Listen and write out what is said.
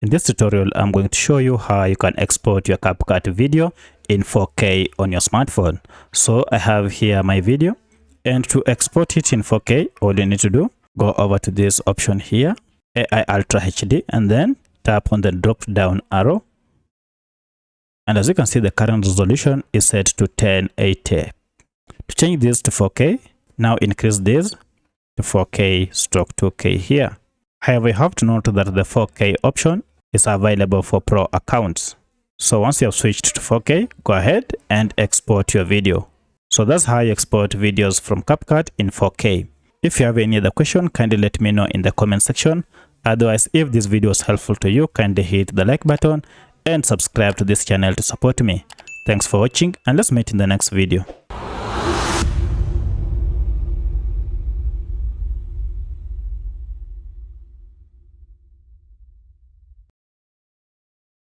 In this tutorial, I'm going to show you how you can export your CapCut video in 4K on your smartphone. So I have here my video, and to export it in 4K, all you need to do, go over to this option here, AI Ultra HD, and then tap on the drop down arrow. And as you can see, the current resolution is set to 1080. To change this to 4K, now increase this to 4K/2K here. However, you have to note that the 4K option is available for pro accounts. So once you have switched to 4K, go ahead and export your video. So that's how you export videos from CapCut in 4K. If you have any other question, kindly let me know in the comment section. Otherwise, if this video was helpful to you, kindly hit the like button and subscribe to this channel to support me. Thanks for watching, and let's meet in the next video.